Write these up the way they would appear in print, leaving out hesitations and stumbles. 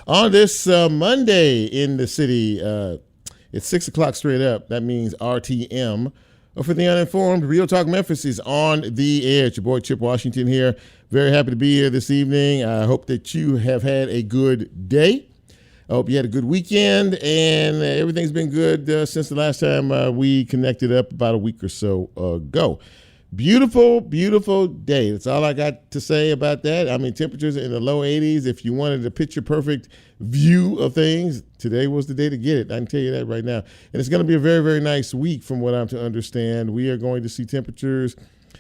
On this Monday in the city, it's 6 o'clock straight up. That means RTM. For the uninformed, Real Talk Memphis is on the air. It's your boy Chip Washington here. Very happy to be here this evening. I hope that you have had a good day. I hope you had a good weekend, and everything's been good since the last time we connected up about a week or so ago. Beautiful, beautiful day. That's all I got to say about that. I mean, temperatures in the low 80s. If you wanted a picture-perfect view of things, today was the day to get it. I can tell you that right now. And it's going to be a very, very nice week from what I'm to understand. We are going to see temperatures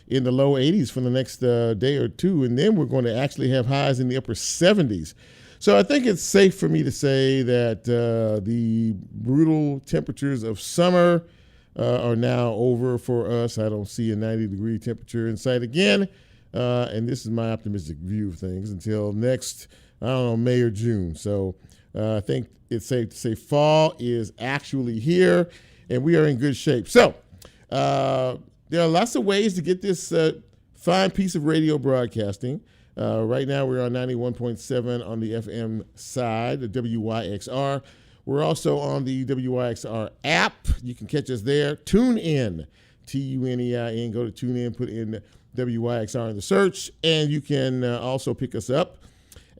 in the low 80s for the next day or two, and then we're going to actually have highs in the upper 70s. So I think it's safe for me to say that the brutal temperatures of summer are now over for us. I don't see a 90-degree temperature in sight again, and this is my optimistic view of things until next, I don't know, May or June. So I think it's safe to say fall is actually here, and we are in good shape. So there are lots of ways to get this fine piece of radio broadcasting. Right now we're on 91.7 on the FM side, the WYXR. We're also on the WYXR app. You can catch us there. Tune in, TUNEIN. Go to Tune In, put in WYXR in the search, and you can also pick us up.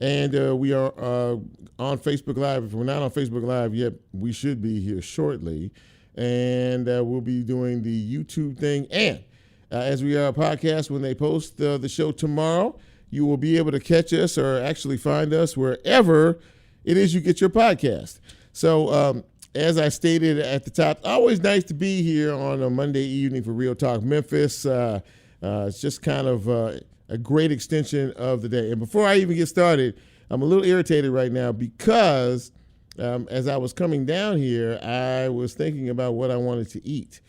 And we are on Facebook Live. If we're not on Facebook Live yet, we should be here shortly. And we'll be doing the YouTube thing. And as we are a podcast, when they post the show tomorrow, you will be able to catch us or actually find us wherever it is you get your podcast. So as I stated at the top, always nice to be here on a Monday evening for Real Talk Memphis. It's just kind of a great extension of the day. And before I even get started, I'm a little irritated right now because as I was coming down here, I was thinking about what I wanted to eat.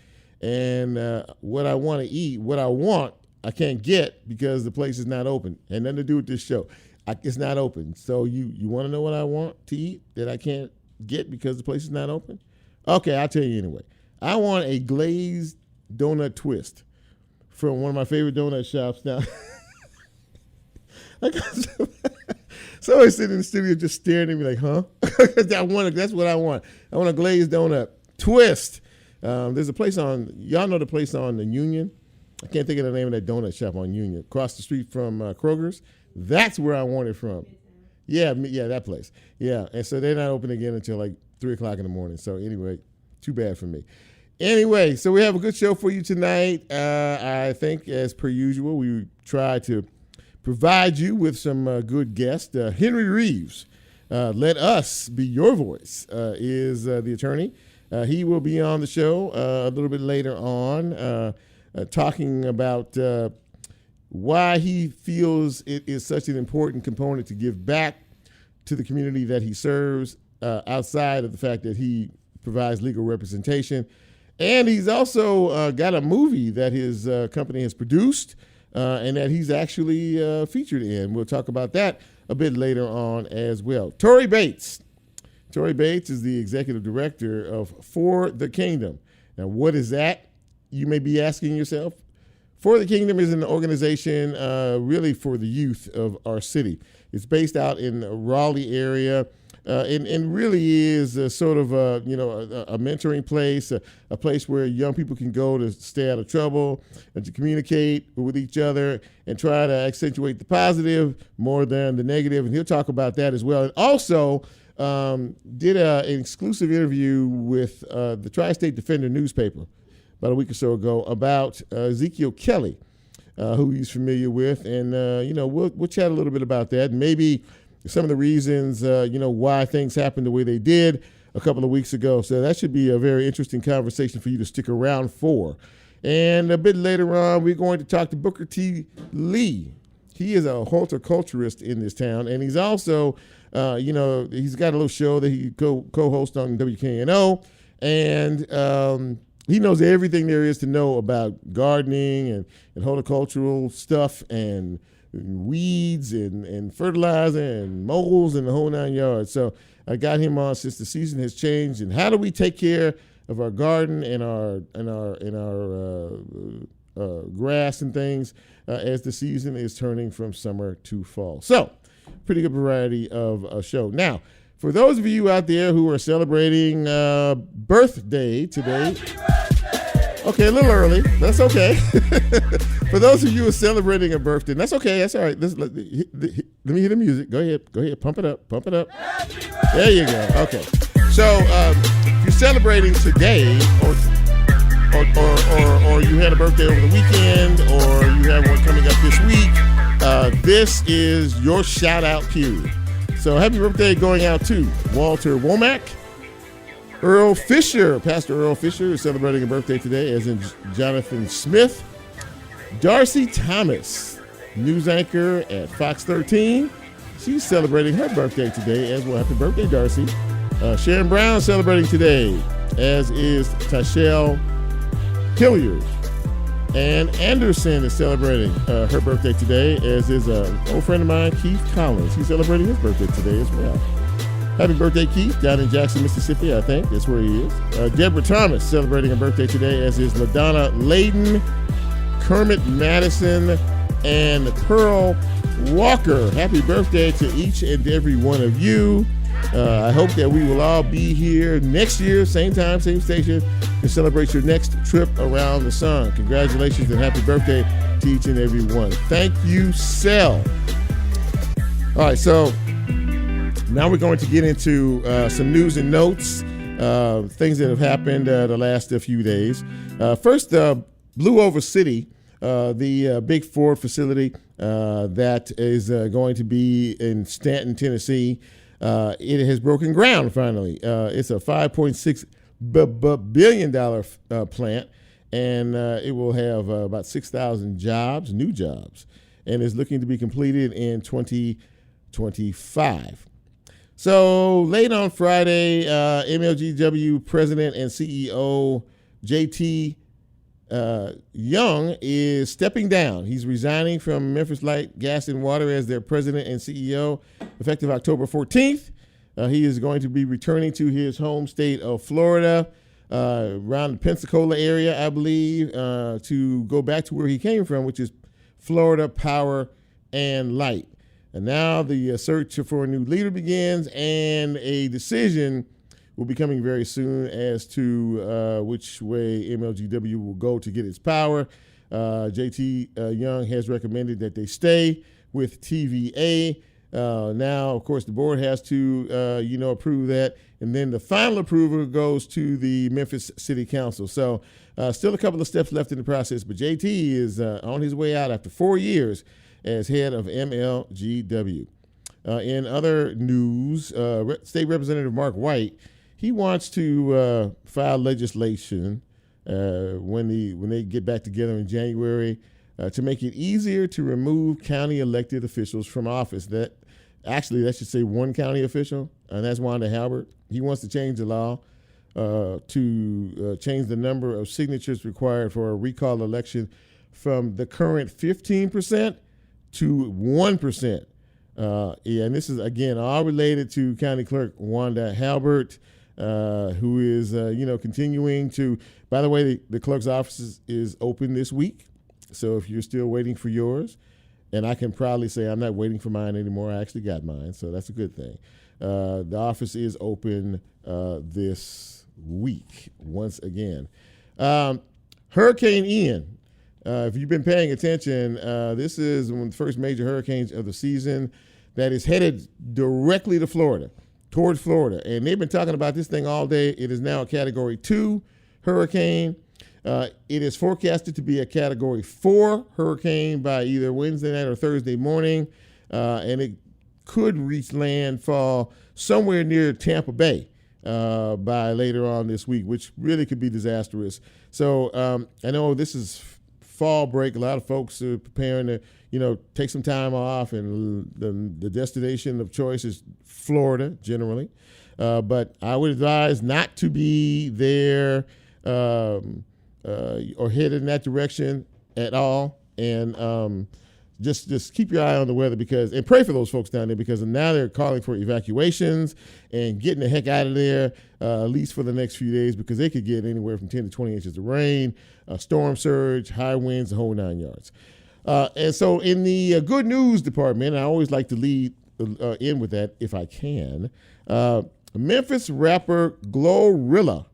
And what I want to eat, what I want, I can't get because the place is not open. And nothing to do with this show. It's not open. So you want to know what I want to eat that I can't get because the place is not open? Okay, I'll tell you anyway. I want a glazed donut twist from one of my favorite donut shops now. Somebody sitting in the studio just staring at me like, huh? That's what I want. I want a glazed donut twist. There's a place on, y'all know the place on the Union? I can't think of the name of that donut shop on Union. Across the street from Kroger's. That's where I want it from. Yeah, that place. Yeah, and so they're not open again until like 3 o'clock in the morning. So anyway, too bad for me. Anyway, so we have a good show for you tonight. I think, as per usual, we try to provide you with some good guests. Henry Reaves, let us be your voice, is the attorney. He will be on the show a little bit later on, talking about why he feels it is such an important component to give back to the community that he serves, outside of the fact that he provides legal representation. And he's also got a movie that his company has produced and that he's actually featured in. We'll talk about that a bit later on as well. Torrey Bates. Torrey Bates is the executive director of For the Kingdom. Now, what is that? You may be asking yourself. For the Kingdom is an organization really for the youth of our city. It's based out in the Raleigh area and really is sort of a mentoring place, a place where young people can go to stay out of trouble and to communicate with each other and try to accentuate the positive more than the negative. And he'll talk about that as well. And also did an exclusive interview with the Tri-State Defender newspaper about a week or so ago about Ezekiel Kelly, who he's familiar with. And, we'll chat a little bit about that. And maybe some of the reasons, why things happened the way they did a couple of weeks ago. So that should be a very interesting conversation for you to stick around for. And a bit later on, we're going to talk to Booker T. Leigh. He is a horticulturist in this town. And he's also, he's got a little show that he co-hosts on WKNO. And he knows everything there is to know about gardening and horticultural stuff and weeds and fertilizer and moles and the whole 9 yards. So I got him on since the season has changed. And how do we take care of our garden and our grass and things as the season is turning from summer to fall? So pretty good variety of a show. Now, for those of you out there who are celebrating birthday today, okay, a little early. That's okay. For those of you who are celebrating a birthday, that's okay. That's all right. Let me hear the music. Go ahead. Pump it up. There you go. Okay. So if you're celebrating today, or you had a birthday over the weekend, or you have one coming up this week, this is your shout out period. So happy birthday going out to Walter Womack, Earl Fisher. Pastor Earl Fisher is celebrating a birthday today, as in Jonathan Smith. Darcy Thomas, news anchor at Fox 13. She's celebrating her birthday today as well. Happy birthday, Darcy. Sharon Brown celebrating today, as is Tashelle Hilliard. And Anderson is celebrating her birthday today, as is an old friend of mine, Keith Collins. He's celebrating his birthday today as well. Happy birthday, Keith, down in Jackson, Mississippi, I think. That's where he is. Deborah Thomas celebrating her birthday today, as is LaDonna Layden, Kermit Madison, and Pearl Walker. Happy birthday to each and every one of you. I hope that we will all be here next year, same time, same station, to celebrate your next trip around the sun. Congratulations and happy birthday to each and every one. Thank you, Sel. All right, so now we're going to get into some news and notes, things that have happened the last few days. First, Blue Over City, the big Ford facility that is going to be in Stanton, Tennessee. It has broken ground finally. It's a $5.6 billion plant, and it will have about 6,000 jobs, new jobs, and is looking to be completed in 2025. So late on Friday, MLGW President and CEO JT Young is stepping down. He's resigning from Memphis Light, Gas, and Water as their president and CEO effective October 14th. He is going to be returning to his home state of Florida, around the Pensacola area, I believe, to go back to where he came from, which is Florida Power and Light. And now the search for a new leader begins, and a decision will be coming very soon as to which way MLGW will go to get its power. JT Young has recommended that they stay with TVA. Now, of course, the board has to, approve that. And then the final approval goes to the Memphis City Council. So still a couple of steps left in the process, but JT is on his way out after 4 years as head of MLGW. In other news, State Representative Mark White, he wants to file legislation when they get back together in January to make it easier to remove county elected officials from office. That should say one county official, and that's Wanda Halbert. He wants to change the law to change the number of signatures required for a recall election from the current 15% to 1%. And this is, again, all related to County Clerk Wanda Halbert, who is, continuing to, by the way, the clerk's office is open this week. So if you're still waiting for yours, and I can proudly say I'm not waiting for mine anymore. I actually got mine, so that's a good thing. The office is open this week once again. Hurricane Ian. If you've been paying attention, this is one of the first major hurricanes of the season that is headed directly to Florida, towards Florida. And they've been talking about this thing all day. It is now a Category 2 hurricane. It is forecasted to be a Category 4 hurricane by either Wednesday night or Thursday morning, and it could reach landfall somewhere near Tampa Bay by later on this week, which really could be disastrous. So I know this is fall break. A lot of folks are preparing to, take some time off, and the destination of choice is Florida generally. But I would advise not to be there or head in that direction at all, and just keep your eye on the weather and pray for those folks down there, because now they're calling for evacuations and getting the heck out of there, at least for the next few days, because they could get anywhere from 10 to 20 inches of rain, storm surge, high winds, the whole 9 yards. And so in the good news department, I always like to lead end with that if I can. Memphis rapper Glorilla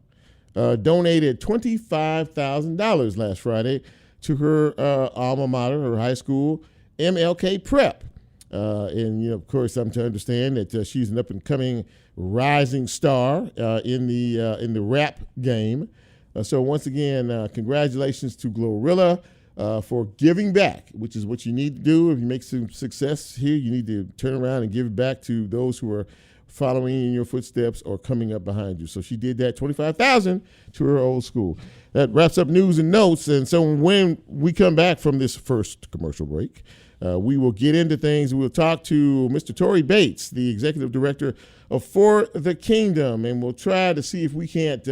donated $25,000 last Friday to her alma mater, her high school, MLK Prep. And, of course, I'm to understand that she's an up-and-coming rising star in the rap game. So once again, congratulations to Glorilla for giving back, which is what you need to do. If you make some success here, you need to turn around and give back to those who are following in your footsteps or coming up behind you. So she did that, $25,000 to her old school. That wraps up news and notes. And so when we come back from this first commercial break, we will get into things. We'll talk to Mr. Torrey Bates, the executive director of For the Kingdom, and we'll try to see if we can't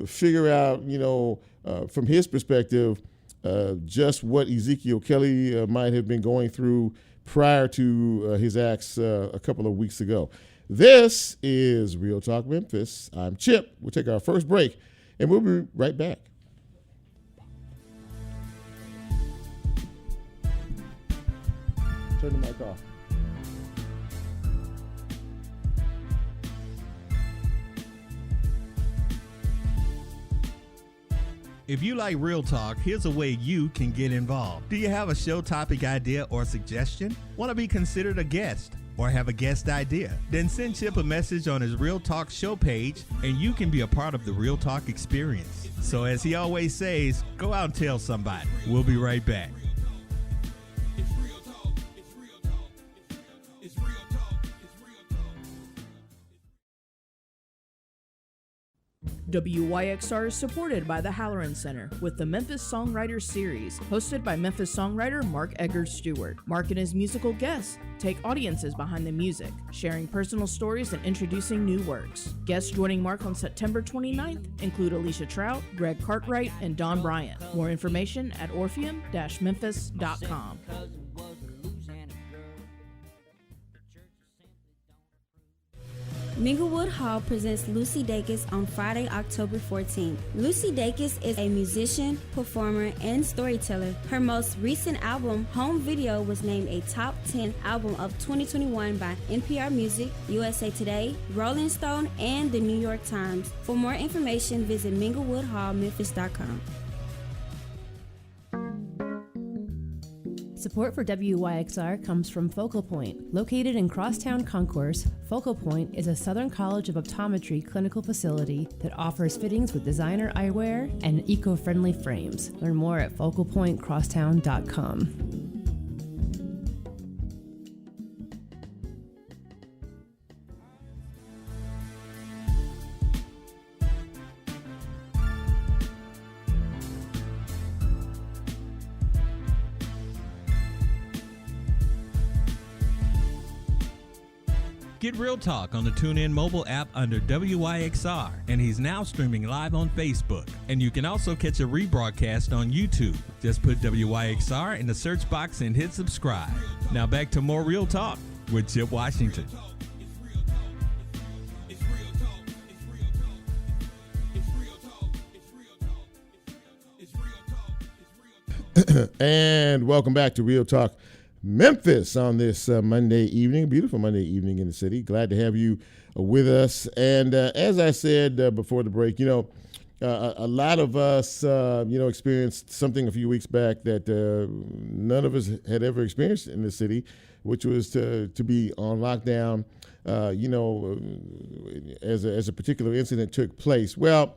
figure out, from his perspective, just what Ezekiel Kelly might have been going through prior to his acts a couple of weeks ago. This is Real Talk Memphis. I'm Chip. We'll take our first break, and we'll be right back. Turn the mic off. If you like Real Talk, here's a way you can get involved. Do you have a show topic idea or suggestion? Want to be considered a guest or have a guest idea? Then send Chip a message on his Real Talk show page and you can be a part of the Real Talk experience. So as he always says, go out and tell somebody. We'll be right back. WYXR is supported by the Halloran Center with the Memphis Songwriters Series, hosted by Memphis songwriter Mark Eggers Stewart. Mark and his musical guests take audiences behind the music, sharing personal stories and introducing new works. Guests joining Mark on September 29th include Alicia Trout, Greg Cartwright, and Don Bryant. More information at orpheum-memphis.com. Minglewood Hall presents Lucy Dacus on Friday, October 14th. Lucy Dacus is a musician, performer, and storyteller. Her most recent album, Home Video, was named a top 10 album of 2021 by NPR Music, USA Today, Rolling Stone, and the New York Times. For more information, visit minglewoodhallmemphis.com. Support for WYXR comes from Focal Point. Located in Crosstown Concourse, Focal Point is a Southern College of Optometry clinical facility that offers fittings with designer eyewear and eco-friendly frames. Learn more at focalpointcrosstown.com. Get Real Talk on the TuneIn mobile app under WYXR, and he's now streaming live on Facebook. And you can also catch a rebroadcast on YouTube. Just put WYXR in the search box and hit subscribe. Now back to more Real Talk with Chip Washington. And welcome back to Real Talk Memphis on this Monday evening, beautiful Monday evening in the city. Glad to have you with us. And as I said before the break, a lot of us, experienced something a few weeks back that none of us had ever experienced in the city, which was to be on lockdown, as a particular incident took place. Well,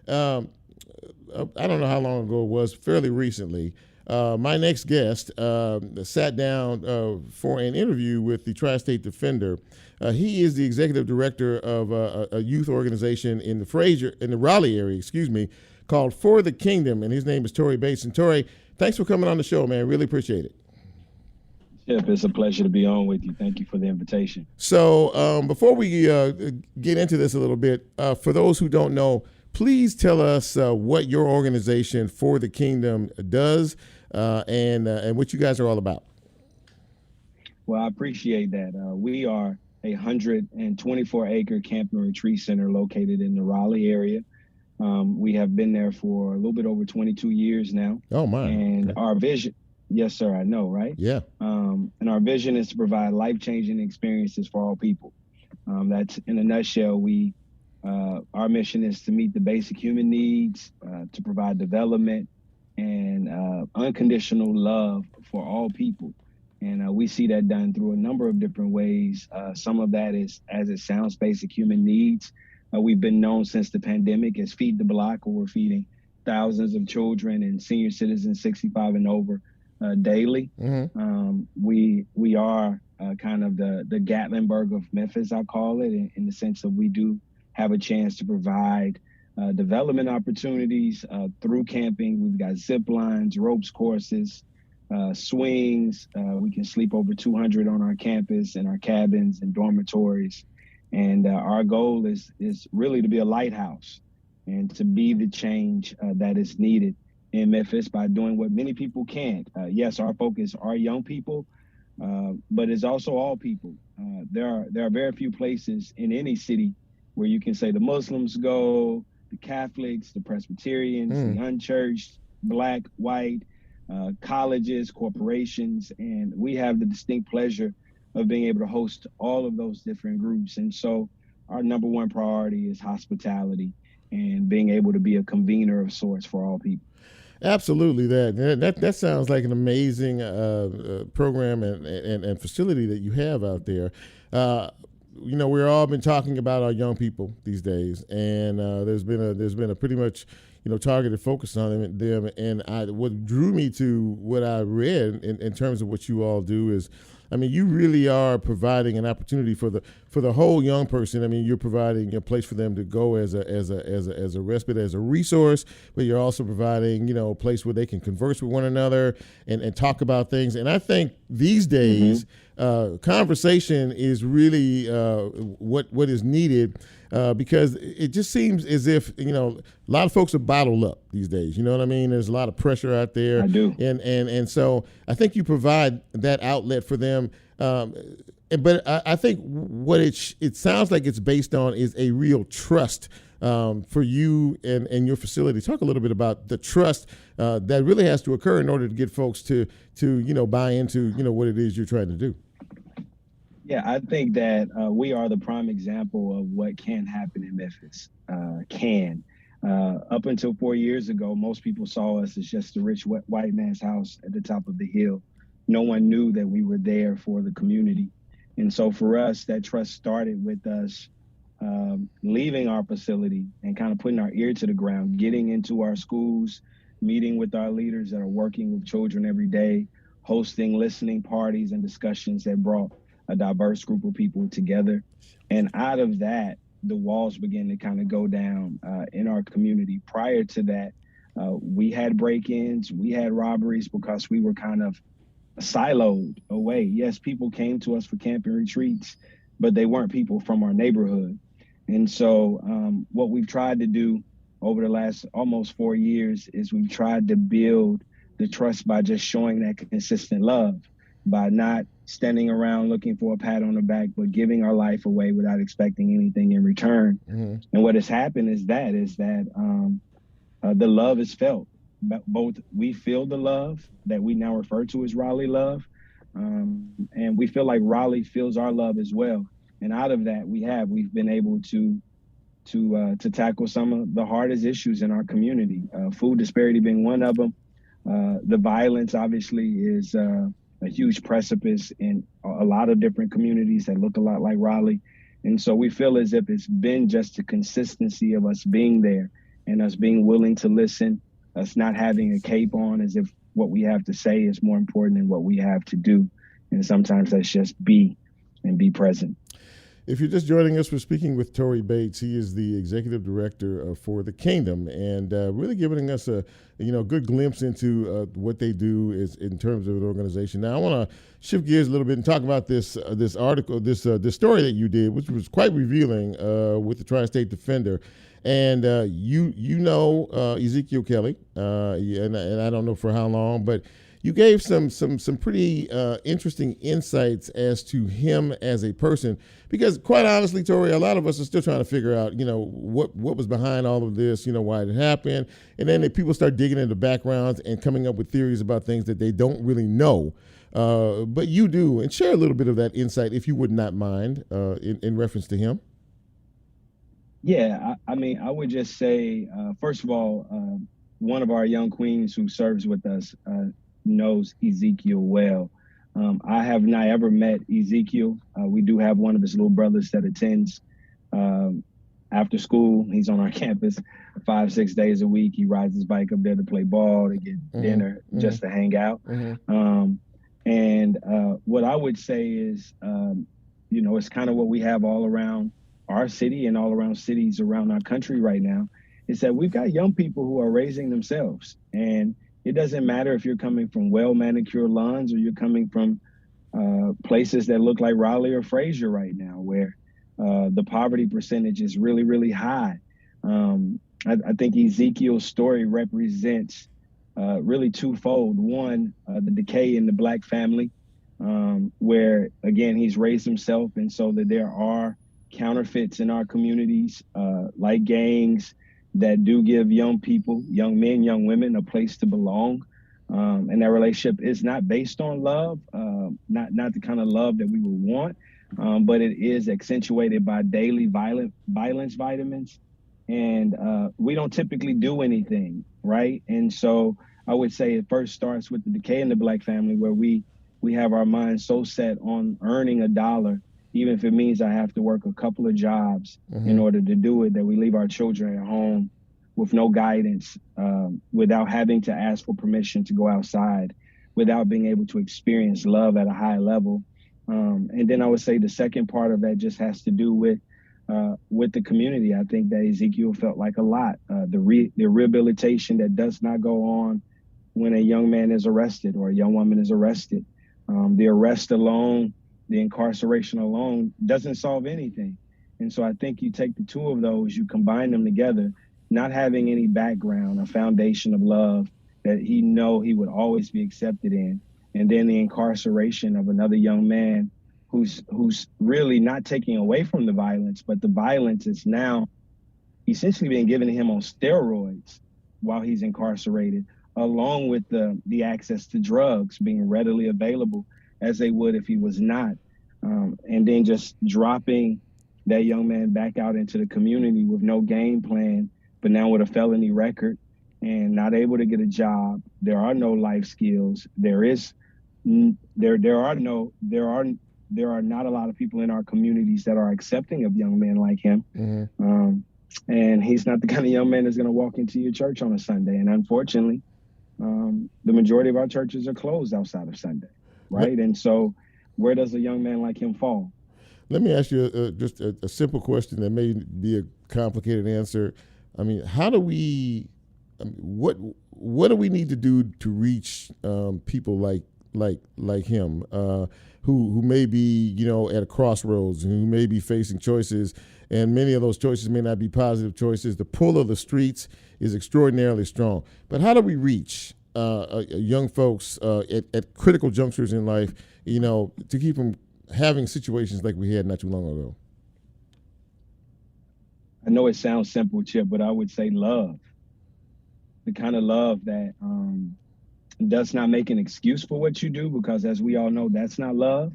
I don't know how long ago it was, fairly recently. My next guest sat down for an interview with the Tri-State Defender. He is the executive director of a youth organization in the Raleigh area, called For the Kingdom, and his name is Torrey Bates. And Torrey, thanks for coming on the show, man. Really appreciate it. Yep, it's a pleasure to be on with you. Thank you for the invitation. So before we get into this a little bit, for those who don't know, please tell us what your organization For the Kingdom does and what you guys are all about. Well, I appreciate that. We are a 124-acre camp and retreat center located in the Raleigh area. We have been there for a little bit over 22 years now. Oh, my. And okay. our vision, Yes, sir. I know, right? Yeah. And our vision is to provide life-changing experiences for all people. That's in a nutshell. Our mission is to meet the basic human needs, to provide development and unconditional love for all people. And we see that done through a number of different ways. Some of that is, as it sounds, basic human needs. We've been known since the pandemic as Feed the Block, where we're feeding thousands of children and senior citizens 65 and over daily. Mm-hmm. We are kind of the Gatlinburg of Memphis, I call it, in the sense that we do have a chance to provide development opportunities through camping. We've got zip lines, ropes courses, swings. We can sleep over 200 on our campus in our cabins and dormitories. And our goal is really to be a lighthouse and to be the change that is needed in Memphis by doing what many people can't. Yes, our focus are young people, but it's also all people. There are very few places in any city where you can say the Muslims go, the Catholics, the Presbyterians, the unchurched, Black, white, colleges, corporations, and we have the distinct pleasure of being able to host all of those different groups. And so our number one priority is hospitality and being able to be a convener of sorts for all people. Absolutely, that sounds like an amazing program and facility that you have out there. We've all been talking about our young people these days, and there's been a pretty much targeted focus on them. And what drew me to what I read in terms of what you all do is, I mean, you really are providing an opportunity for the whole young person. I mean, you're providing a place for them to go as a respite, as a resource, but you're also providing, a place where they can converse with one another and talk about things. And I think these days, conversation is really what is needed, because it just seems as if, a lot of folks are bottled up these days. You know what I mean? There's a lot of pressure out there. I do. And so I think you provide that outlet for them. But I think what it sounds like it's based on is a real trust for you and your facility. Talk a little bit about the trust that really has to occur in order to get folks to buy into what it is you're trying to do. Yeah, I think that we are the prime example of what can happen in Memphis. Up until 4 years ago, most people saw us as just a rich white man's house at the top of the hill. No one knew that we were there for the community. And so for us, that trust started with us leaving our facility and kind of putting our ear to the ground, getting into our schools, meeting with our leaders that are working with children every day, hosting listening parties and discussions that brought a diverse group of people together. And out of that, the walls began to kind of go down in our community. Prior to that, we had break-ins, we had robberies because we were kind of siloed away. Yes, people came to us for camping retreats, but they weren't people from our neighborhood. And so what we've tried to do over the last almost 4 years is we've tried to build the trust by just showing that consistent love, by not standing around looking for a pat on the back, but giving our life away without expecting anything in return. Mm-hmm. And what has happened is that the love is felt. Both we feel the love that we now refer to as Raleigh love, and we feel like Raleigh feels our love as well. And out of that, we've been able to tackle some of the hardest issues in our community. Food disparity being one of them. The violence obviously is a huge precipice in a lot of different communities that look a lot like Raleigh. And so we feel as if it's been just the consistency of us being there and us being willing to listen, us not having a cape on as if what we have to say is more important than what we have to do. And sometimes that's just be present. If you're just joining us, we're speaking with Torrey Bates. He is the executive director for the Kingdom, and really giving us a good glimpse into what they do is in terms of an organization. Now, I want to shift gears a little bit and talk about this article, this story that you did, which was quite revealing with the Tri-State Defender. And you know Ezekiel Kelly, and I don't know for how long, but you gave some pretty interesting insights as to him as a person, because quite honestly, Torrey, a lot of us are still trying to figure out, what was behind all of this, why it happened. And then people start digging into backgrounds and coming up with theories about things that they don't really know. But you do, and share a little bit of that insight, if you would not mind, in reference to him. Yeah, I mean, I would just say, first of all, one of our young queens who serves with us knows Ezekiel well. I have not ever met Ezekiel. We do have one of his little brothers that attends after school. He's on our campus 5-6 days a week. He rides his bike up there to play ball, to get dinner, just to hang out. And what I would say is, it's kind of what we have all around our city and all around cities around our country right now, is that we've got young people who are raising themselves. And it doesn't matter if you're coming from well-manicured lawns or you're coming from places that look like Raleigh or Frazier right now, where the poverty percentage is really, really high. I think Ezekiel's story represents really twofold. One, the decay in the Black family, where, again, he's raised himself, and so that there are counterfeits in our communities, like gangs, that do give young people, young men, young women, a place to belong. And that relationship is not based on love, not the kind of love that we would want, but it is accentuated by daily violence vitamins. And we don't typically do anything, right? And so I would say it first starts with the decay in the Black family, where we have our minds so set on earning $1, even if it means I have to work a couple of jobs in order to do it, that we leave our children at home with no guidance, without having to ask for permission to go outside, without being able to experience love at a high level. And then I would say the second part of that just has to do with the community. I think that Ezekiel felt like a lot. The rehabilitation that does not go on when a young man is arrested or a young woman is arrested. The arrest alone, the incarceration alone doesn't solve anything. And so I think you take the two of those, you combine them together, not having any background, a foundation of love that he would always be accepted in. And then the incarceration of another young man who's really not taking away from the violence, but the violence is now essentially being given to him on steroids while he's incarcerated, along with the access to drugs being readily available as they would if he was not. And then just dropping that young man back out into the community with no game plan, but now with a felony record and not able to get a job. There are no life skills. There are not a lot of people in our communities that are accepting of young men like him. And he's not the kind of young man that's going to walk into your church on a Sunday. And unfortunately, the majority of our churches are closed outside of Sunday, right? And so where does a young man like him fall? Let me ask you just a simple question that may be a complicated answer. I mean, what do we need to do to reach people like him, who may be, at a crossroads, and who may be facing choices, and many of those choices may not be positive choices. The pull of the streets is extraordinarily strong. But how do we reach young folks at critical junctures in life, to keep them having situations like we had not too long ago? I know it sounds simple, Chip, but I would say love. The kind of love that does not make an excuse for what you do, because as we all know, that's not love,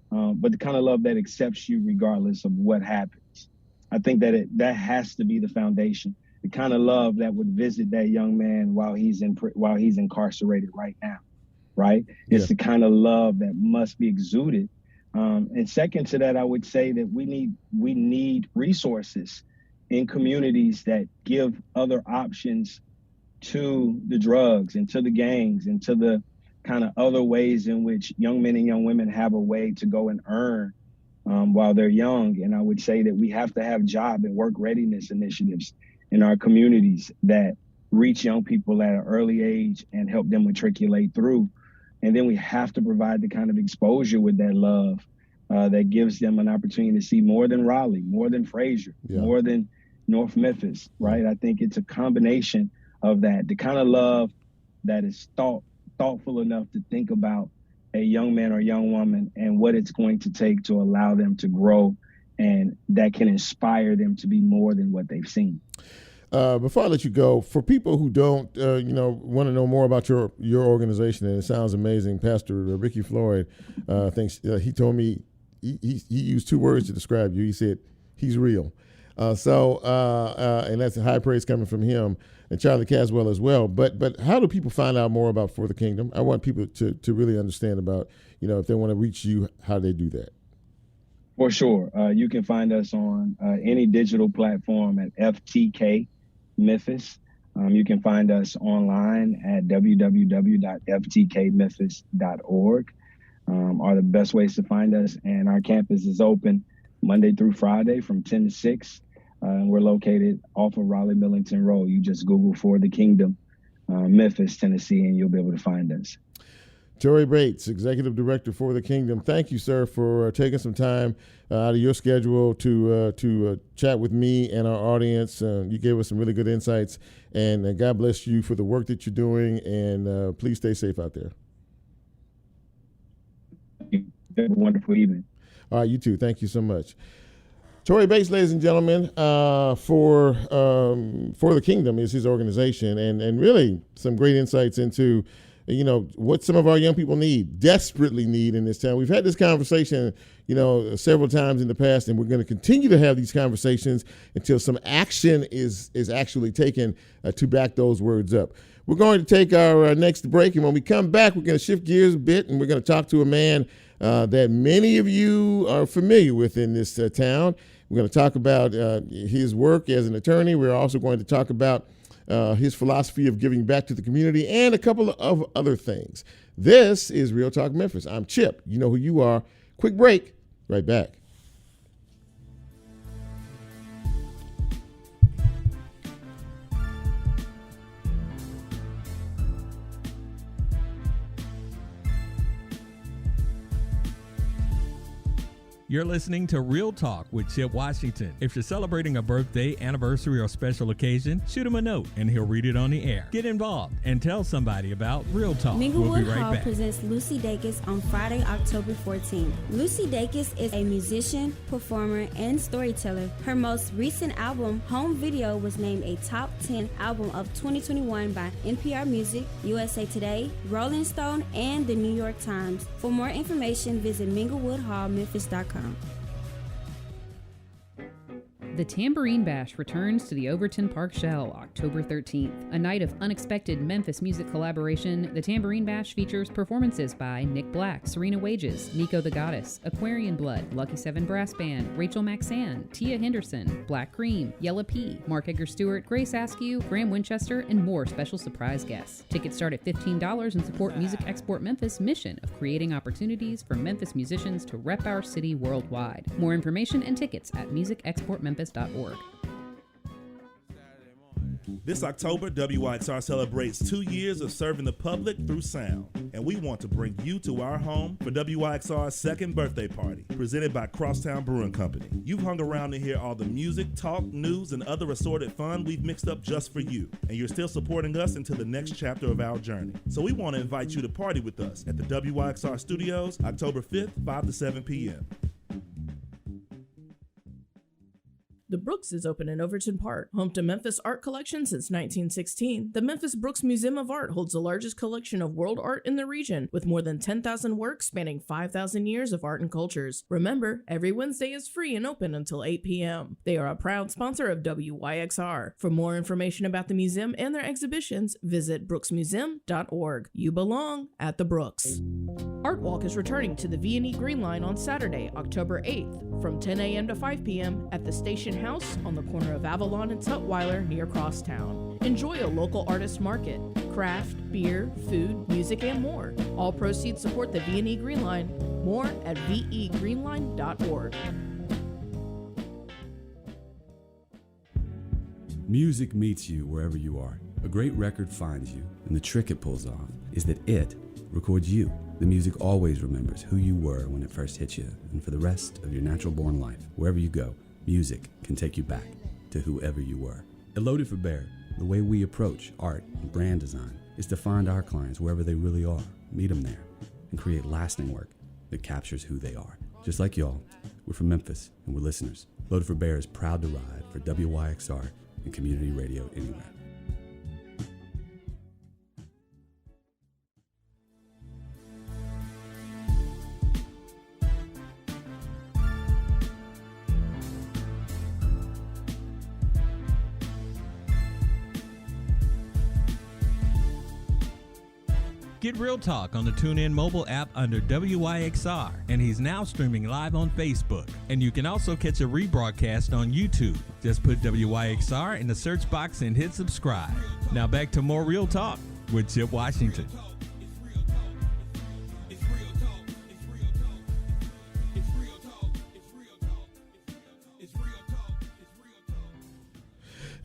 but the kind of love that accepts you regardless of what happens. I think that has to be the foundation. The kind of love that would visit that young man while he's incarcerated right now, right? It's the kind of love that must be exuded. And second to that, I would say that we need resources in communities that give other options to the drugs and to the gangs and to the kind of other ways in which young men and young women have a way to go and earn while they're young. And I would say that we have to have job and work readiness initiatives in our communities that reach young people at an early age and help them matriculate through. And then we have to provide the kind of exposure with that love that gives them an opportunity to see more than Raleigh, more than Frazier, more than North Memphis, right? I think it's a combination of that, the kind of love that is thought thoughtful enough to think about a young man or young woman and what it's going to take to allow them to grow, and that can inspire them to be more than what they've seen. Before I let you go, for people who don't, want to know more about your organization, and it sounds amazing, Pastor Ricky Floyd thinks he told me he used 2 words to describe you. He said he's real. And that's a high praise coming from him and Charlie Caswell as well. But how do people find out more about For the Kingdom? I want people to really understand about, if they want to reach you, how they do that. For sure. You can find us on any digital platform at FTK Memphis. You can find us online at www.ftkmemphis.org are the best ways to find us. And our campus is open Monday through Friday from 10 to 6. And we're located off of Raleigh-Millington Road. You just Google For the Kingdom, Memphis, Tennessee, and you'll be able to find us. Torrey Bates, Executive Director For the Kingdom. Thank you, sir, for taking some time out of your schedule to chat with me and our audience. You gave us some really good insights, and God bless you for the work that you're doing, and please stay safe out there. Have a wonderful evening. All right, you too. Thank you so much. Torrey Bates, ladies and gentlemen, for the Kingdom is his organization, and really some great insights into what some of our young people desperately need in this town. We've had this conversation, several times in the past, and we're going to continue to have these conversations until some action is actually taken to back those words up. We're going to take our next break, and when we come back, we're going to shift gears a bit, and we're going to talk to a man that many of you are familiar with in this town. We're going to talk about his work as an attorney. We're also going to talk about his philosophy of giving back to the community, and a couple of other things. This is Real Talk Memphis. I'm Chip. You know who you are. Quick break. Right back. You're listening to Real Talk with Chip Washington. If you're celebrating a birthday, anniversary, or special occasion, shoot him a note and he'll read it on the air. Get involved and tell somebody about Real Talk. Minglewood We'll be right Hall back. presents Lucy Dacus on Friday, October 14th. Lucy Dacus is a musician, performer, and storyteller. Her most recent album, Home Video, was named a top 10 album of 2021 by NPR Music, USA Today, Rolling Stone, and the New York Times. For more information, visit minglewoodhallmemphis.com. The Tambourine Bash returns to the Overton Park Shell October 13th. A night of unexpected Memphis music collaboration, the Tambourine Bash features performances by Nick Black, Serena Wages, Nico the Goddess, Aquarian Blood, Lucky 7 Brass Band, Rachel Maxan, Tia Henderson, Black Cream, Yella P, Mark Edgar Stewart, Grace Askew, Graham Winchester, and more special surprise guests. Tickets start at $15 and support Music Export Memphis' mission of creating opportunities for Memphis musicians to rep our city worldwide. More information and tickets at musicexportmemphis.org. This October, WYXR celebrates 2 years of serving the public through sound, and we want to bring you to our home for WYXR's second birthday party, presented by Crosstown Brewing Company. You've hung around to hear all the music, talk, news, and other assorted fun we've mixed up just for you, and you're still supporting us into the next chapter of our journey. So we want to invite you to party with us at the WYXR Studios, October 5th, 5 to 7 p.m. The Brooks is open in Overton Park. Home to Memphis art collection since 1916, the Memphis Brooks Museum of Art holds the largest collection of world art in the region, with more than 10,000 works spanning 5,000 years of art and cultures. Remember, every Wednesday is free and open until 8 p.m. They are a proud sponsor of WYXR. For more information about the museum and their exhibitions, visit brooksmuseum.org. You belong at the Brooks. Art Walk is returning to the V&E Green Line on Saturday, October 8th, from 10 a.m. to 5 p.m. at the Station House on the corner of Avalon and Tutwiler near Crosstown. Enjoy a local artist market, craft, beer, food, music, and more. All proceeds support the V&E Green Line. More at vegreenline.org. Music meets you wherever you are. A great record finds you, and the trick it pulls off is that it records you. The music always remembers who you were when it first hit you, and for the rest of your natural-born life, wherever you go, music can take you back to whoever you were. At Loaded for Bear, the way we approach art and brand design is to find our clients wherever they really are, meet them there, and create lasting work that captures who they are. Just like y'all, we're from Memphis, and we're listeners. Loaded for Bear is proud to ride for WYXR and community radio anywhere. Get Real Talk on the TuneIn mobile app under WYXR, and he's now streaming live on Facebook. And you can also catch a rebroadcast on YouTube. Just put WYXR in the search box and hit subscribe. Now back to more Real Talk with Chip Washington.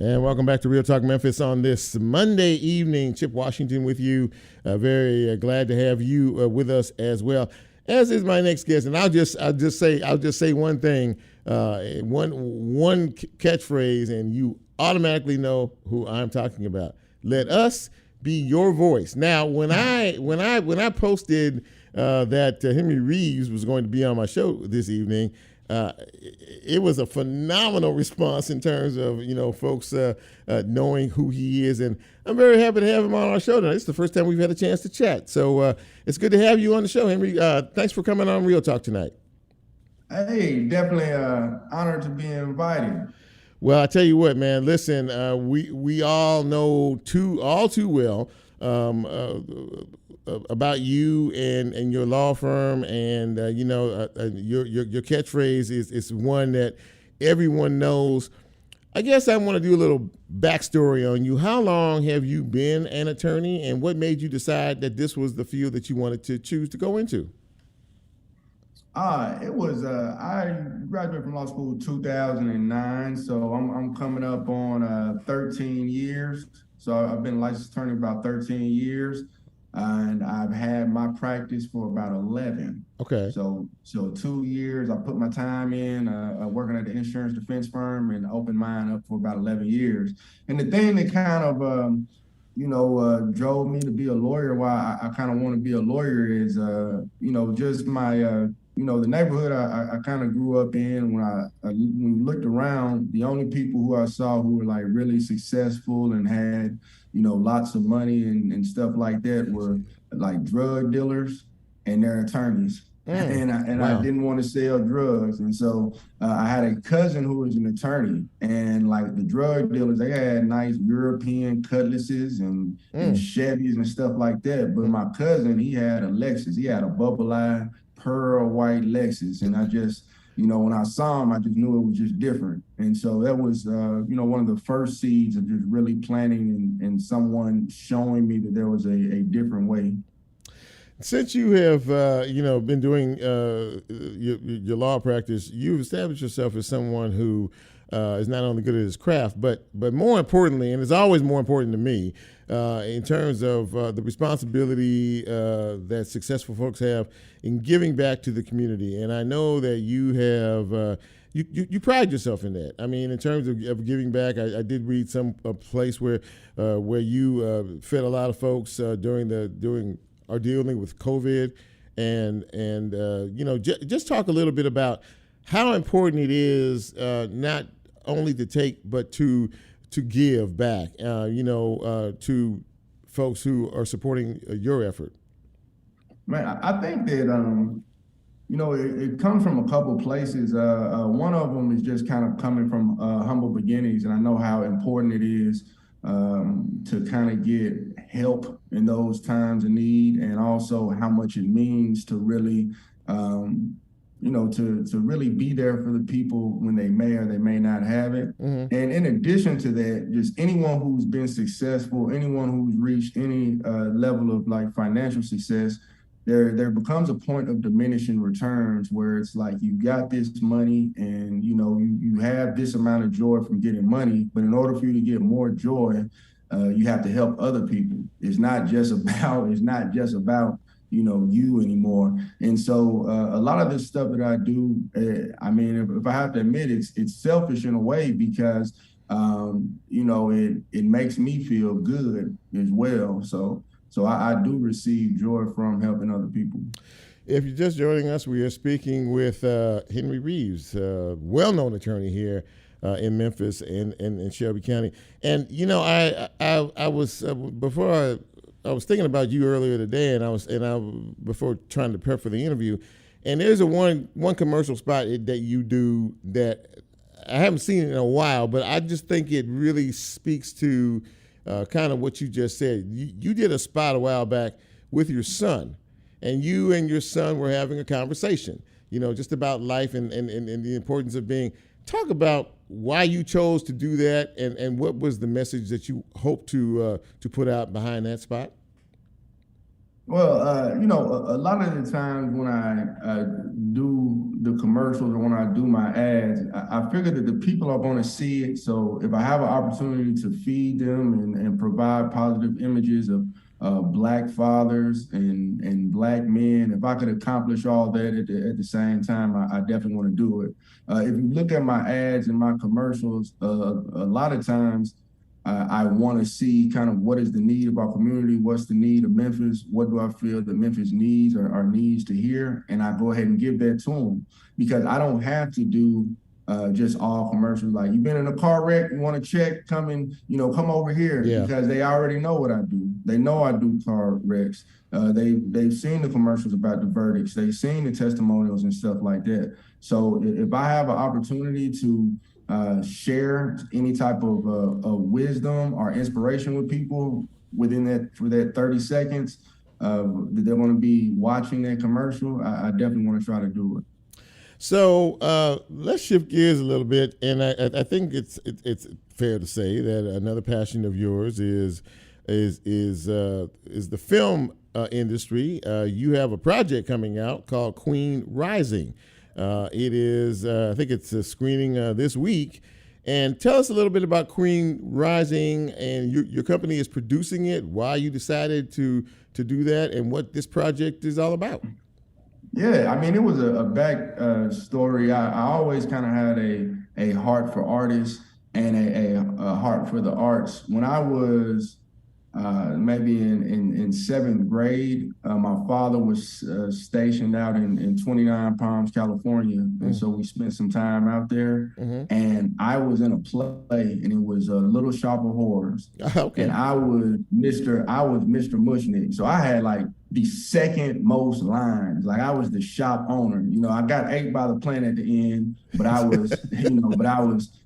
And welcome back to Real Talk Memphis on this Monday evening. Chip Washington with you. Very glad to have you with us as well. As is my next guest, and I'll just say one thing, one catchphrase, and you automatically know who I'm talking about. Let us be your voice. Now, when I posted that Henry Reaves was going to be on my show this evening, it was a phenomenal response in terms of, folks knowing who he is. And I'm very happy to have him on our show tonight. It's the first time we've had a chance to chat. So it's good to have you on the show, Henry. Thanks for coming on Real Talk tonight. Hey, definitely honored to be invited. Well, I tell you what, man, listen, we all know all too well about you and your law firm, and your catchphrase is one that everyone knows. I guess I want to do a little backstory on you. How long have you been an attorney, and what made you decide that this was the field that you wanted to choose to go into? It was I graduated from law school in 2009, so I'm coming up on 13 years. So I've been a licensed attorney about 13 years. And I've had my practice for about 11. Okay. So 2 years, I put my time in working at the insurance defense firm and opened mine up for about 11 years. And the thing that kind of, drove me to be a lawyer, why I kind of want to be a lawyer is, just my, the neighborhood I kind of grew up in. When we looked around, the only people who I saw who were like really successful and had lots of money and stuff like that were like drug dealers and their attorneys. And wow. I didn't want to sell drugs. And so I had a cousin who was an attorney, and like the drug dealers, they had nice European cutlasses and Chevys and stuff like that. But my cousin, he had a Lexus. He had a bubble eye, pearl white Lexus. And I just, when I saw him, I just knew it was just different. And so that was, one of the first seeds of just really planting and someone showing me that there was a different way. Since you have, been doing your law practice, you've established yourself as someone who is not only good at his craft, but more importantly, and it's always more important to me, in terms of the responsibility that successful folks have in giving back to the community. And I know that you have, you pride yourself in that. I mean, in terms of giving back, I did read a place where you fed a lot of folks dealing with COVID, and just talk a little bit about how important it is not only to take but to give back, to folks who are supporting your effort. Man, I think that it comes from a couple places. One of them is just kind of coming from humble beginnings, and I know how important it is to kind of get help in those times of need, and also how much it means to really, to really be there for the people when they may or they may not have it. Mm-hmm. And in addition to that, just anyone who's been successful, anyone who's reached any level of like financial success, there becomes a point of diminishing returns where it's like you got this money and you have this amount of joy from getting money, but in order for you to get more joy, you have to help other people. It's not just about you anymore. And so a lot of this stuff that I do, if I have to admit, it's selfish in a way, because it makes me feel good as well. So I do receive joy from helping other people. If you're just joining us, we are speaking with Henry Reaves, well-known attorney here in Memphis and Shelby County. And I was before I was thinking about you earlier today, before trying to prep for the interview, and there's one commercial spot that you do that I haven't seen it in a while, but I just think it really speaks to kind of what you just said. You did a spot a while back with your son, and you and your son were having a conversation, just about life and the importance of being. Talk about why you chose to do that, and what was the message that you hope to put out behind that spot? Well, a lot of the times when I do the commercials or when I do my ads, I figure that the people are going to see it. So if I have an opportunity to feed them and provide positive images of Black fathers and Black men, if I could accomplish all that at the same time, I definitely want to do it. If you look at my ads and my commercials, a lot of times, I want to see kind of what is the need of our community, what's the need of Memphis, what do I feel that Memphis needs or needs to hear, and I go ahead and give that to them, because I don't have to do just all commercials. Like, you've been in a car wreck, you want to check, come over here, because they already know what I do. They know I do car wrecks. They've seen the commercials about the verdicts. They've seen the testimonials and stuff like that. So if I have an opportunity to share any type of wisdom or inspiration with people for that 30 seconds that they're going to be watching that commercial, I definitely want to try to do it. So let's shift gears a little bit, and I think it's fair to say that another passion of yours is the film industry. You have a project coming out called Queen Rising. It is, I think it's a screening this week. And tell us a little bit about Queen Rising, and your company is producing it, why you decided to do that, and what this project is all about. Yeah, I mean, it was a back story. I always kind of had a heart for artists and a heart for the arts. When I was maybe in seventh grade, my father was stationed out in 29 Palms, California. And so we spent some time out there, and I was in a play, and it was Little Shop of Horrors. Okay. And I was Mr. Mushnick. So I had like the second most lines. Like, I was the shop owner. I got ate by the plant at the end, but I was,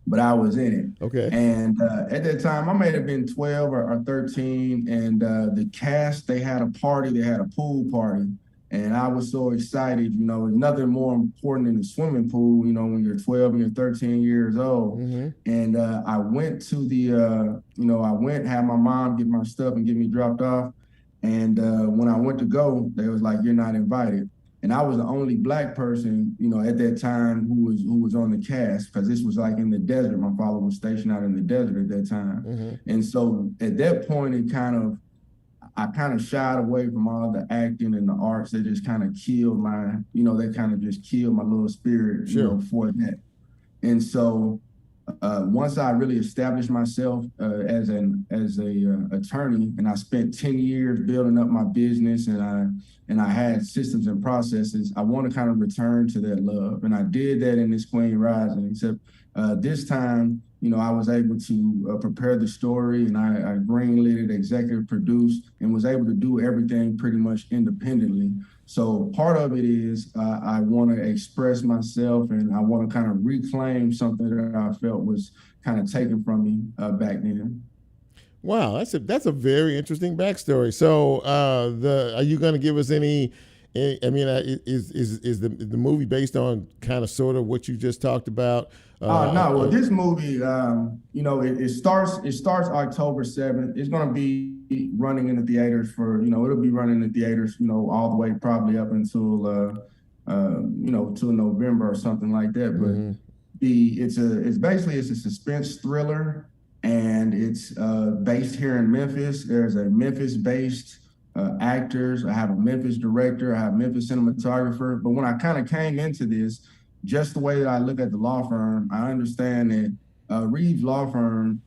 but I was in it. Okay. And at that time, I may have been 12 or 13, and the cast, they had a party. They had a pool party, and I was so excited. There's nothing more important than the swimming pool, when you're 12 and you're 13 years old. And I went to had my mom get my stuff and get me dropped off. And when I went to go, they was like, "You're not invited." And I was the only Black person, at that time who was on the cast, because this was like in the desert. My father was stationed out in the desert at that time. And so at that point, I kind of shied away from all the acting and the arts. They just kind of killed my, they kind of just killed my little spirit, for that. And so once I really established myself as a attorney, and I spent 10 years building up my business, and I had systems and processes, I want to kind of return to that love. And I did that in this Queen Rising, except this time, I was able to prepare the story, and I greenlit it, executive produced, and was able to do everything pretty much independently. So part of it is I want to express myself, and I want to kind of reclaim something that I felt was kind of taken from me back then. Wow, that's a very interesting backstory. So are you going to give us any? I mean, is the movie based on kind of sort of what you just talked about? No, well, this movie, it starts October 7th. It's going to be running in the theaters for, it'll be running in the theaters, all the way probably up until, till November or something like that. But it's a suspense thriller, and it's based here in Memphis. There's a Memphis-based actors. I have a Memphis director. I have a Memphis cinematographer. But when I kind of came into this, just the way that I look at the law firm, I understand that Reaves Law Firm,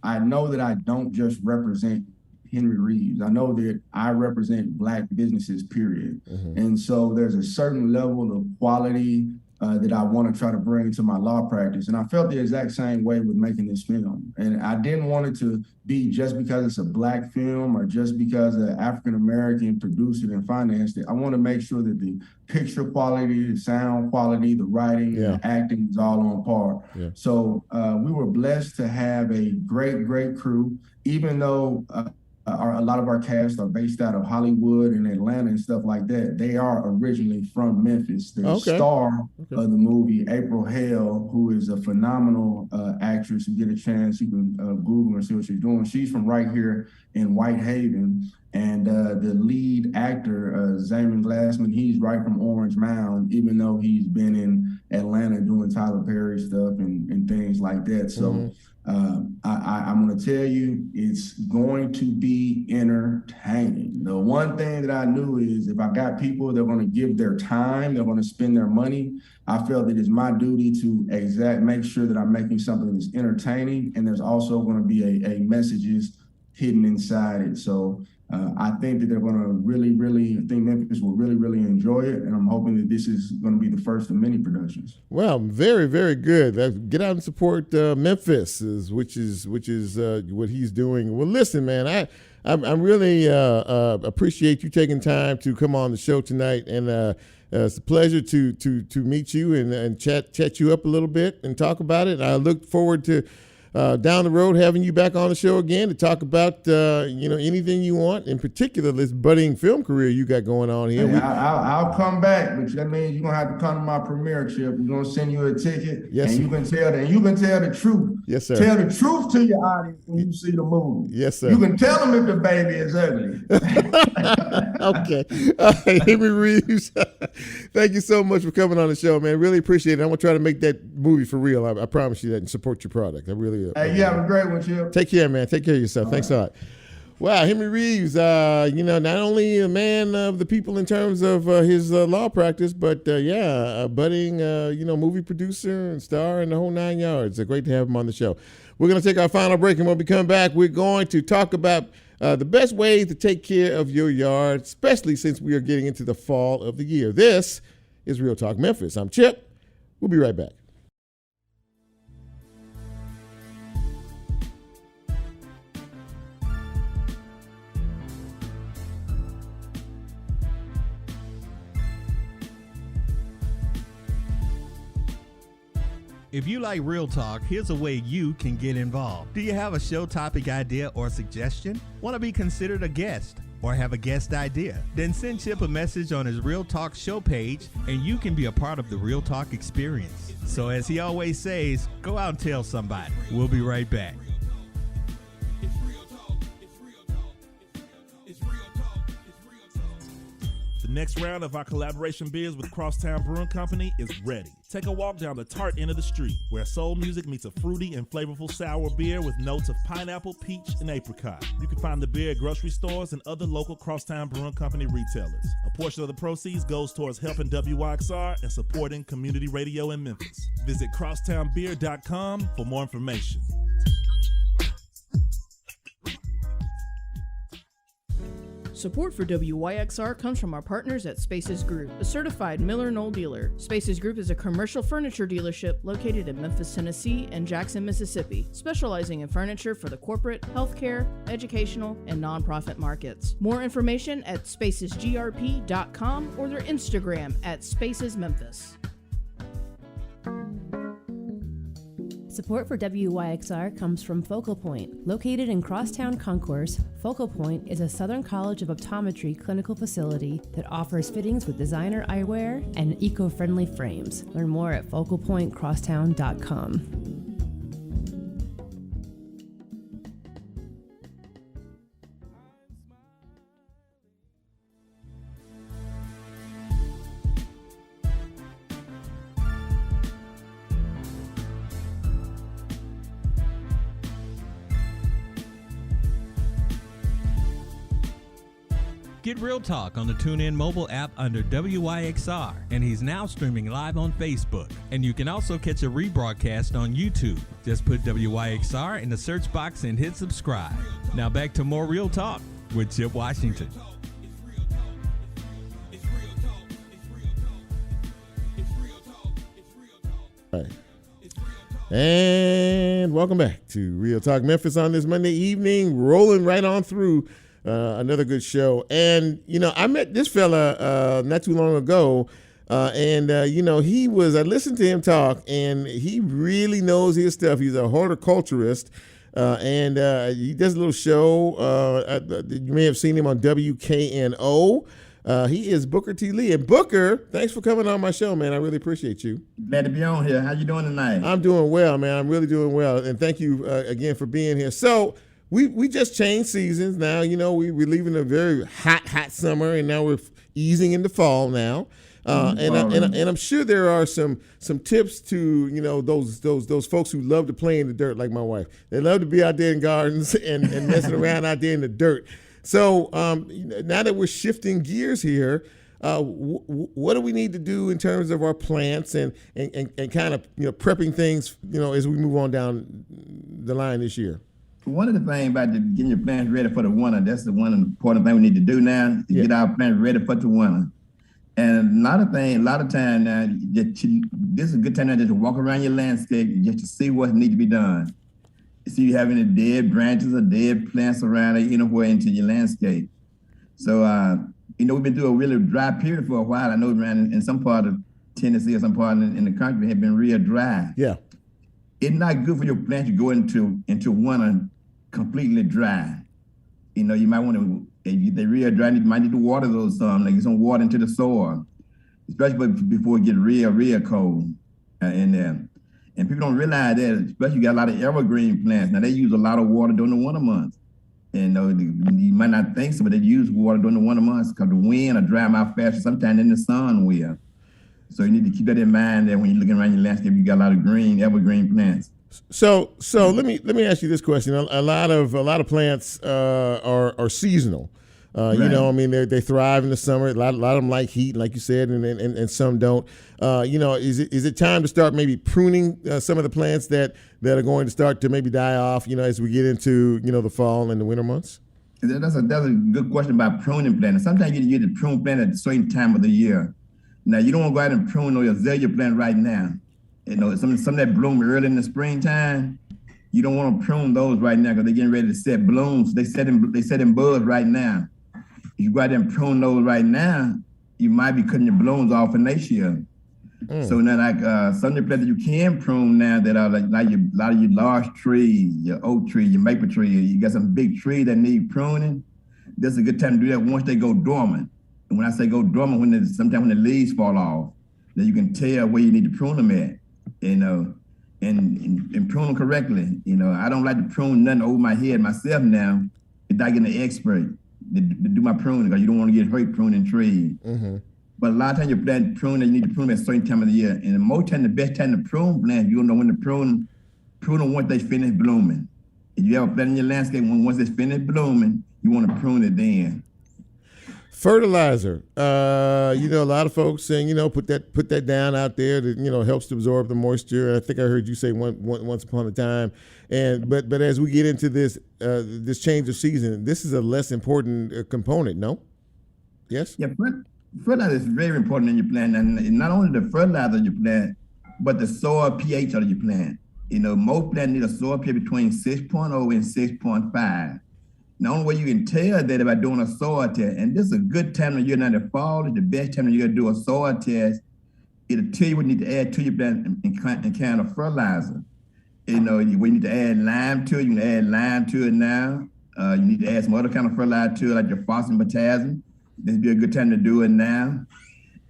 I know that I don't just represent Henry Reaves. I know that I represent Black businesses, period. And so there's a certain level of quality that I want to try to bring to my law practice. And I felt the exact same way with making this film. And I didn't want it to be just because it's a Black film or just because an African-American produced it and financed it. I want to make sure that the picture quality, the sound quality, the writing, and the acting is all on par. So we were blessed to have a great crew, even though a lot of our cast are based out of Hollywood and Atlanta and stuff like that. They are originally from Memphis. The star of the movie, April Hale, who is a phenomenal actress. You get a chance, you can Google and see what she's doing. She's from right here in Whitehaven. And the lead actor, Zaman Glassman, he's right from Orange Mound, even though he's been in Atlanta doing Tyler Perry stuff and things like that. So I'm going to tell you, it's going to be entertaining. The one thing that I knew is if I got people that are going to give their time, they're going to spend their money, I felt that it's my duty to make sure that I'm making something that's entertaining, and there's also going to be a messages hidden inside it. So I think that they're going to I think Memphis will really enjoy it, and I'm hoping that this is going to be the first of many productions. Well, very good. Get out and support Memphis, which is what he's doing. Well, listen, man, I really appreciate you taking time to come on the show tonight, and it's a pleasure to meet you and chat you up a little bit and talk about it. I look forward to down the road having you back on the show again to talk about anything you want, in particular this budding film career you got going on here. Hey, I'll come back, but that means you're gonna have to come to my premiere, Chip. We're gonna send you a ticket, and you can tell the truth. Yes, sir. Tell the truth to your audience when you see the movie. Yes, sir. You can tell them if the baby is ugly. Okay. All right, Henry Reaves, thank you so much for coming on the show, man. Really appreciate it. I'm gonna try to make that movie for real. I promise you that, and support your product. I really. Hey, you have a great one, Chip. Take care, man. Take care of yourself. Thanks a lot. Wow, Henry Reaves, not only a man of the people in terms of his law practice, but a budding, movie producer and star and the whole 9 yards. It's great to have him on the show. We're going to take our final break, and when we come back, we're going to talk about the best ways to take care of your yard, especially since we are getting into the fall of the year. This is Real Talk Memphis. I'm Chip. We'll be right back. If you like Real Talk, here's a way you can get involved. Do you have a show topic idea or suggestion? Want to be considered a guest or have a guest idea? Then send Chip a message on his Real Talk show page, and you can be a part of the Real Talk experience. So as he always says, go out and tell somebody. We'll be right back. The next round of our collaboration beers with Crosstown Brewing Company is ready. Take a walk down the tart end of the street, where soul music meets a fruity and flavorful sour beer with notes of pineapple, peach, and apricot. You can find the beer at grocery stores and other local Crosstown Brewing Company retailers. A portion of the proceeds goes towards helping WYXR and supporting community radio in Memphis. Visit crosstownbeer.com for more information. Support for WYXR comes from our partners at Spaces Group, a certified Miller Knoll dealer. Spaces Group is a commercial furniture dealership located in Memphis, Tennessee and Jackson, Mississippi, specializing in furniture for the corporate, healthcare, educational, and nonprofit markets. More information at spacesgrp.com or their Instagram at spacesmemphis. Support for WYXR comes from Focal Point. Located in Crosstown Concourse, Focal Point is a Southern College of Optometry clinical facility that offers fittings with designer eyewear and eco-friendly frames. Learn more at focalpointcrosstown.com. Get Real Talk on the TuneIn mobile app under WYXR, and he's now streaming live on Facebook. And you can also catch a rebroadcast on YouTube. Just put WYXR in the search box and hit subscribe. Now back to more Real Talk with Chip Washington. All right. And welcome back to Real Talk Memphis on this Monday evening, rolling right on through another good show. And, you know, I met this fella not too long ago, and he was, I listened to him talk, and he really knows his stuff. He's a horticulturist, and he does a little show. You may have seen him on WKNO. He is Booker T. Leigh. And Booker, thanks for coming on my show, man. I really appreciate you. Glad to be on here. How you doing tonight? I'm doing well, man. I'm really doing well. And thank you again for being here. So we just changed seasons now. You know, we're leaving a very hot summer, and now we're easing into fall now. And I'm sure there are some tips to, you know, those folks who love to play in the dirt like my wife. They love to be out there in gardens and messing around out there in the dirt. So now that we're shifting gears here, what do we need to do in terms of our plants and kind of, you know, prepping things, you know, as we move on down the line this year? One of the things about getting your plants ready for the winter, that's the one important thing we need to do now, to get our plants ready for the winter. And a lot of time now, this is a good time now just to walk around your landscape just to see what needs to be done. See you have any dead branches or dead plants around anywhere into your landscape. So, we've been through a really dry period for a while. I know around in some part of Tennessee or some part in the country have been real dry. Yeah. It's not good for your plants to go into winter completely dry. You know, you might want to, if they're real dry, you might need to water those some, get some water into the soil, especially before it gets real cold in there. And people don't realize that, especially you got a lot of evergreen plants. Now, they use a lot of water during the winter months. And you might not think so, but they use water during the winter months because the wind will dry them out faster sometimes than the sun will. So you need to keep that in mind that when you're looking around your landscape, you got a lot of evergreen plants. So let me ask you this question. A lot of plants are seasonal. Right. You know, I mean, they thrive in the summer. A lot of them like heat, like you said, and some don't. Is it time to start maybe pruning some of the plants that are going to start to maybe die off, you know, as we get into, you know, the fall and the winter months? That's a good question about pruning plants. Sometimes you get to prune plant at a certain time of the year. Now, you don't want to go out and prune your azalea plant right now. You know, some that bloom early in the springtime, you don't want to prune those right now because they're getting ready to set blooms. They set in buds right now. If you go out there and prune those right now, you might be cutting your blooms off for next year. So now, like some of the plants that you can prune now that are like a lot of your large trees, your oak tree, your maple tree, you got some big trees that need pruning. This is a good time to do that once they go dormant. And when I say go dormant, sometimes when the leaves fall off, then you can tell where you need to prune them at, you know, and prune them correctly. You know, I don't like to prune nothing over my head myself now without getting an expert to do my pruning because you don't want to get hurt pruning trees. Mm-hmm. But a lot of times you plant pruning, you need to prune at a certain time of the year. And most time, the best time to prune plants, you don't know when to prune them once they finish blooming. If you have a plant in your landscape, once it's finished blooming, you want to prune it then. Fertilizer. A lot of folks saying, put that down out there that, helps to absorb the moisture. I think I heard you say once upon a time. But as we get into this change of season, this is a less important component, no? Yes? Yeah, fertilizer is very important in your plant. And not only the fertilizer you plant, but the soil pH of your plant. Most plants need a soil pH between 6.0 and 6.5. The only way you can tell that by doing a soil test, and this is a good time of year now, the fall is the best time of year to do a soil test. It'll tell you what you need to add to your plant and kind of fertilizer. We need to add lime to it. You can add lime to it now. You need to add some other kind of fertilizer to it, like your phosphorus and potassium. This would be a good time to do it now.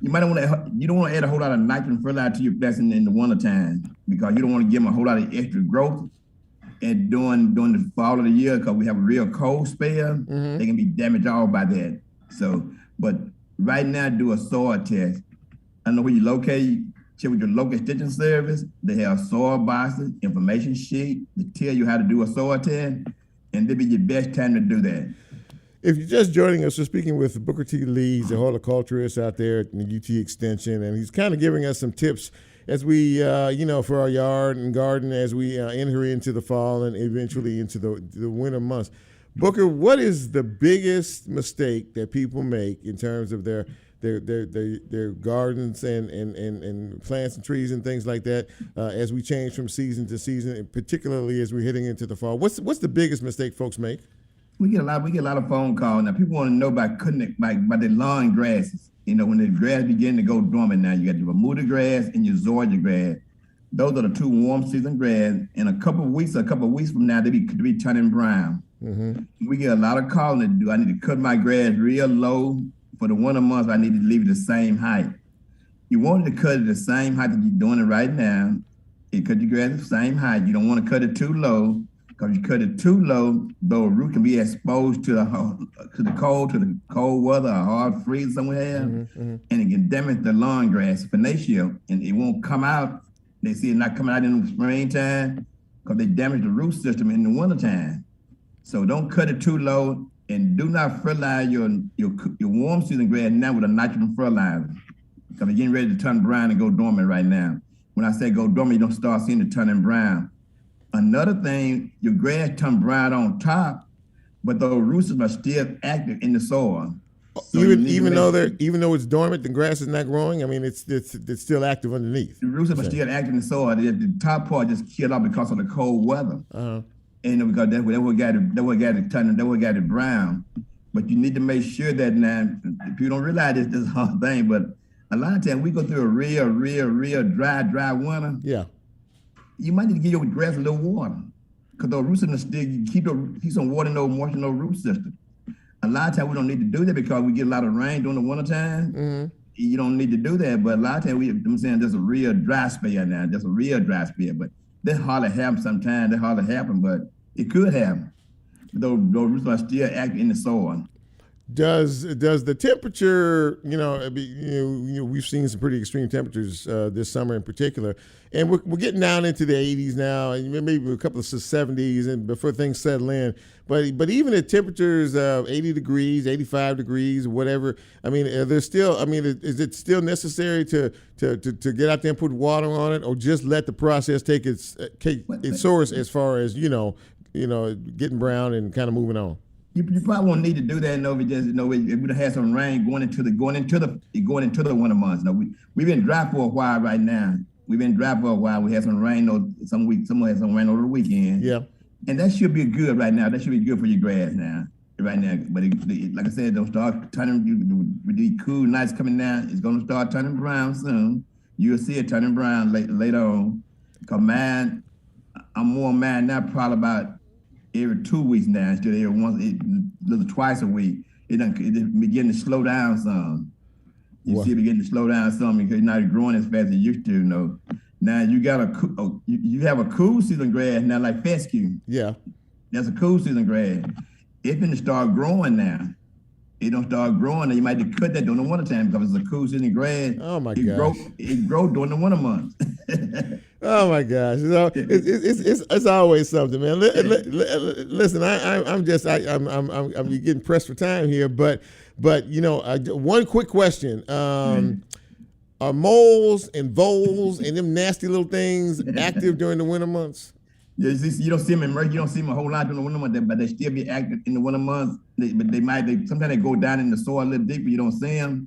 You don't want to add a whole lot of nitrogen fertilizer to your plants in the wintertime because you don't want to give them a whole lot of extra growth. And during the fall of the year, because we have a real cold spell, they can be damaged all by that. So, but right now, do a soil test. I know where you locate. Check with your local extension service. They have soil boxes, information sheet to tell you how to do a soil test, and that'll be your best time to do that. If you're just joining us, we're speaking with Booker T. Leigh, the horticulturist out there at the UT Extension, and he's kind of giving us some tips as we, for our yard and garden as we enter into the fall and eventually into the winter months. Booker, what is the biggest mistake that people make in terms of their gardens and plants and trees and things like that as we change from season to season, and particularly as we're heading into the fall? What's the biggest mistake folks make? We get a lot of phone calls now. People want to know about cutting it by the lawn grasses. When the grass begin to go dormant now, you got your Bermuda grass and your Georgia grass. Those are the two warm season grass. In a couple of weeks from now, they be turning brown. Mm-hmm. We get a lot of calls that I need to cut my grass real low. For the winter months, I need to leave it the same height. You want to cut it the same height that you're doing it right now. You cut your grass the same height. You don't want to cut it too low, because you cut it too low, the root can be exposed to the cold weather, or hard freeze somewhere, and it can damage the lawn grass, Spinacia, and it won't come out. They see it not coming out in the springtime because they damage the root system in the wintertime. So don't cut it too low, and do not fertilize your warm season grass now with a nitrogen fertilizer, because they're getting ready to turn brown and go dormant right now. When I say go dormant, you don't start seeing it turning brown. Another thing, your grass turn brown on top, but those roots are still active in the soil. So even though it's dormant, the grass is not growing. I mean, it's still active underneath. The roots are still active in the soil. The top part just killed off because of the cold weather. And because that what got it brown. But you need to make sure that now, if you don't realize this is a hard thing, but a lot of times we go through a real dry winter. Yeah. You might need to give your grass a little water, because those roots in the stick, you keep some water in those moisture in those root system. A lot of times we don't need to do that because we get a lot of rain during the wintertime. Mm-hmm. You don't need to do that, but a lot of times I'm saying there's a real dry spell now. There's a real dry spell, but that hardly happens sometimes. That hardly happen, but it could happen. Those roots are still active in the soil. Does the temperature, we've seen some pretty extreme temperatures this summer in particular, and we're getting down into the 80s now, and maybe a couple of 70s, and before things settle in. But even at temperatures of 80 degrees, 85 degrees, whatever, I mean, is it still necessary to get out there and put water on it, or just let the process take its source as far as getting brown and kind of moving on? You probably won't need to do that. If we had some rain going into the winter months. We've been dry for a while right now. We had some rain. Some had some rain over the weekend. Yeah. And that should be good right now. That should be good for your grass right now. But like I said, they'll start turning. With the cool nights coming down, it's going to start turning brown soon. You'll see it turning brown later on. Cause I'm more mad now, probably about every 2 weeks now instead of every twice a week. It beginning to slow down some. You see it beginning to slow down some because you're not growing as fast as you used to. Now you got you have a cool season grass now, like fescue. Yeah, that's a cool season grass. It's going to start growing now. It don't start growing, and you might have to cut that during the wintertime because it's a cool season grass. Oh my gosh! It grow during the winter months. Oh my gosh! It's always something, man. Listen, I'm getting pressed for time here, but one quick question: are moles and voles and them nasty little things active during the winter months? Yeah, you don't see them you don't see them a whole lot during the winter months, but they still be active in the winter months. Sometimes they go down in the soil a little deeper. You don't see them.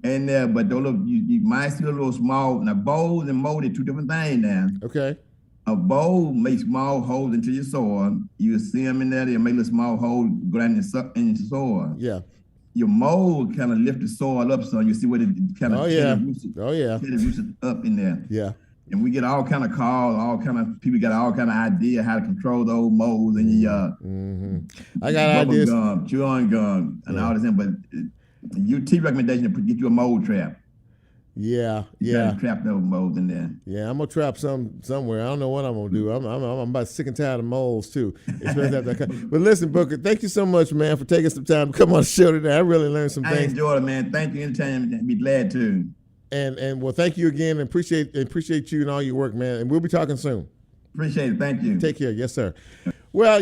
And but those you might see a little small. Now bowls and mold are two different things now. Okay. A bowl makes small holes into your soil. You see them in there. They make a small hole go down in the soil. Yeah. Your mold kind of lift the soil up, so you see what it kind of roots up in there. Yeah. And we get all kind of calls, people got all kind of idea how to control those molds in your yard. Mm-hmm. I got ideas. Gum, chewing gum, and all this, but UT recommendation to get you a mold trap. Yeah. Trap those molds in there. Yeah, I'm gonna trap somewhere. I don't know what I'm gonna do. I'm about sick and tired of molds too. But listen, Booker, thank you so much, man, for taking some time to come on the show today. I really learned some things. I enjoyed it, man. Thank you. Anytime, I'd be glad to. And well, thank you again, and appreciate you and all your work, man. And we'll be talking soon. Appreciate it. Thank you. Take care. Yes, sir. Well,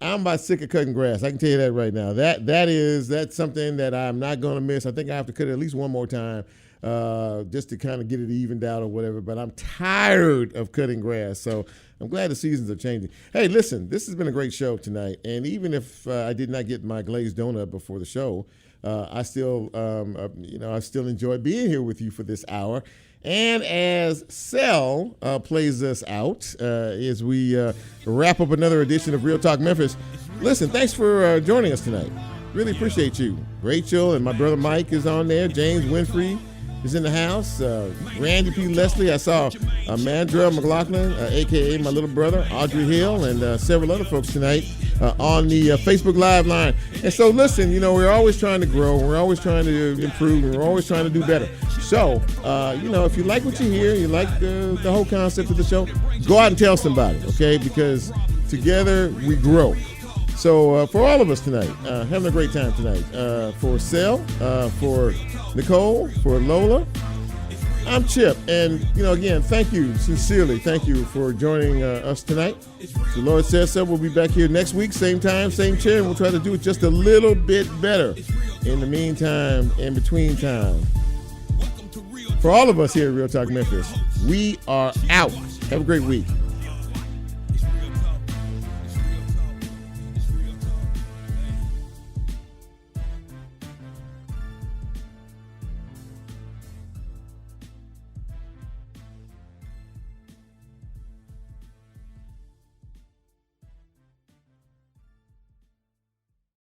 I'm about sick of cutting grass. I can tell you that right now. That's something that I'm not going to miss. I think I have to cut it at least one more time just to kind of get it evened out or whatever. But I'm tired of cutting grass. So I'm glad the seasons are changing. Hey, listen, this has been a great show tonight. And even if I did not get my glazed donut before the show, I still enjoy being here with you for this hour. And as Cell plays us out as we wrap up another edition of Real Talk Memphis, listen, thanks for joining us tonight. Really appreciate you. Rachel and my brother Mike is on there. James Winfrey is in the house. Randy P. Leslie. I saw Mandra McLaughlin, a.k.a. my little brother, Audrey Hill, and several other folks tonight on the Facebook Live line. And so, listen, we're always trying to grow. We're always trying to improve. And we're always trying to do better. So, if you like what you hear, you like the whole concept of the show, go out and tell somebody, okay? Because together we grow. So for all of us tonight, having a great time tonight. For Cell, for Nicole, for Lola, I'm Chip. And, again, thank you, sincerely, thank you for joining us tonight. The Lord says so. We'll be back here next week, same time, same chair, and we'll try to do it just a little bit better. In the meantime, in between time, for all of us here at Real Talk Memphis, we are out. Have a great week.